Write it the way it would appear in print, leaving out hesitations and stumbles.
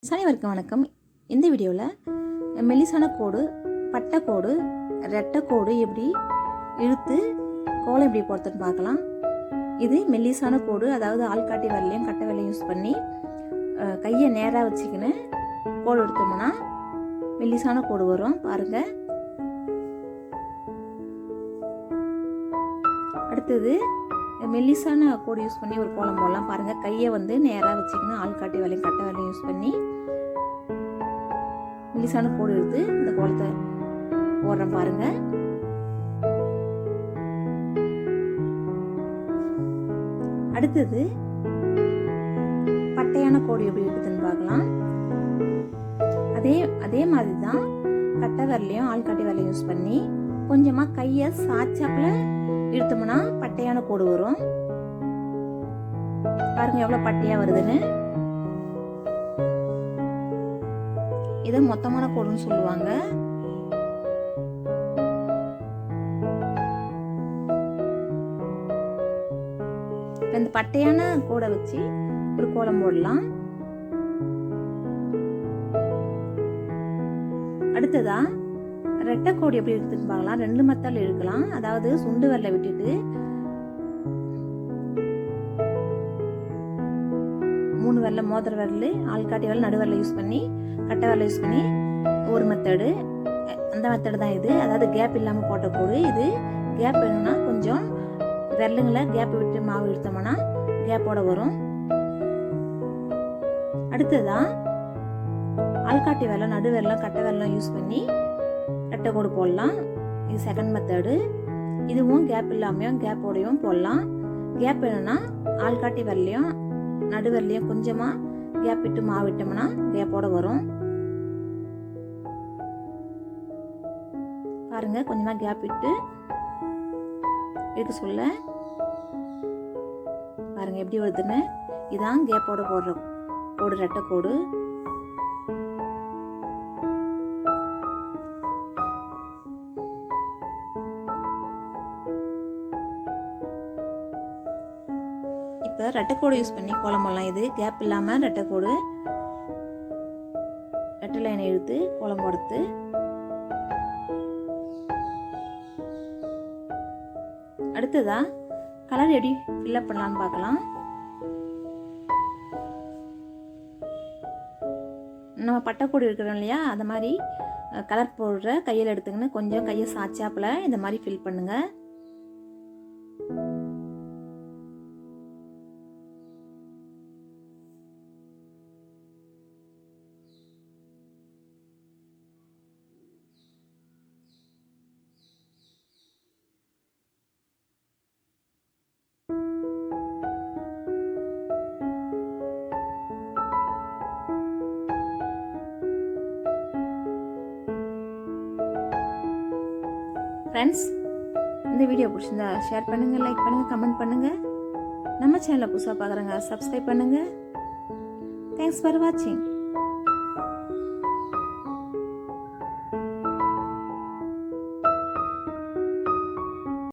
அனைவருக்கும் வணக்கம். இந்த வீடியோவில் மெல்லிசான கோடு, பட்டை கோடு, ரெட்டை கோடு எப்படி இழுத்து கோலம் எப்படி போடுறதுன்னு பார்க்கலாம். இது மெல்லிசான கோடு, அதாவது ஆள்காட்டி விரலையும் கட்டை விரலையும் யூஸ் பண்ணி கையை நேராக வச்சுக்கின்னு கோடு எடுத்தோம்னா மெல்லிசான கோடு வரும். பாருங்கள். அடுத்தது மெல்லிசான கோடு யூஸ் பண்ணி ஒரு கோலம் போடலாம். பாருங்கள், கையை நேராக வச்சுக்கின்னு ஆள்காட்டி விரலையும் கட்டை விரலையும் யூஸ் பண்ணி மெல்லிசான கோடு எடுத்து இந்த கோலத்தை போடுறேன். பாருங்க. அடுத்தது பட்டையான கோடு எப்படி இருக்குதுன்னு பார்க்கலாம். அதே மாதிரி தான் கட்டை விரலையும் ஆள்காட்டி விரலையும் யூஸ் பண்ணி கொஞ்சமா கையை சாச்சாப்புல இழுத்தோம்னா பட்டையான கோடு வரும். பாருங்க எவ்வளவு பட்டையா வருதுன்னு. இதை மொத்தமான கோடுன்னு சொல்லுவாங்க. இந்த பட்டையான கோடை வச்சு ஒரு கோலம் போடலாம். அடுத்ததா ரெட்டை கோடு எப்படி இருக்குதுன்னு பார்க்கலாம். 2 மெத்தட்ல இழுக்கலாம். அதாவது சுண்டு விரலை விட்டுட்டு 3 விரல, மோதிர விரல், ஆள்காட்டி விரல், நடுவிரலை யூஸ் பண்ணி கட்டை விரலை யூஸ் பண்ணி ஒரு மெத்தடு. அந்த மெத்தடு தான் இது. அதாவது கேப் இல்லாமல் போட்ட கோடு. இது கேப் வேணும்னா கொஞ்சம் விரலுங்களை கேப் விட்டு மாவு இழுத்தோம்னா கேப்போட வரும். அடுத்ததான் ஆள்காட்டி விரல, நடுவிரலாம், கட்டை விரலாம் யூஸ் பண்ணி ரெட்டை கோடு போடலாம். இது செகண்ட் மெத்தடு. இதுவும் கேப் இல்லாமையும் கேப்போடையும் போடலாம். கேப் வேணும்னா ஆள்காட்டி விரலையும் நடுவிரலையும் கொஞ்சமா கேப் விட்டு மாவு விட்டோம்னா கேப்போட வரும். பாருங்க, கொஞ்சமா கேப் விட்டு இழுக்க சொல்ல பாருங்க எப்படி வருதுன்னு. இதான் கேப்போட போடுற கோடு, ரெட்டை கோடு. இப்போ ரெட்டைக்கோடு யூஸ் பண்ணி கோலம் போடலாம். இது கேப் இல்லாமல் ரெட்டைக்கோடு, ரெட்டை லைனை இழுத்து கோலம் போடுறது. அடுத்ததா கலர் எப்படி ஃபில்அப் பண்ணலான்னு பார்க்கலாம். நம்ம பட்டைக்கோடு இருக்கிறோம் இல்லையா, அந்த மாதிரி கலர் போடுற கையில் எடுத்துக்கின்னு கொஞ்சம் கையை சாச்சாப்புல இந்த மாதிரி ஃபில் பண்ணுங்க. ஃப்ரெண்ட்ஸ், இந்த வீடியோ பிடிச்சிருந்தா ஷேர் பண்ணுங்க, லைக் பண்ணுங்க, கமெண்ட் பண்ணுங்க. நம்ம சேனலை புதுசாக பார்க்குறவங்க சப்ஸ்கிரைப் பண்ணுங்க. தேங்க்ஸ் ஃபார் வாட்சிங்.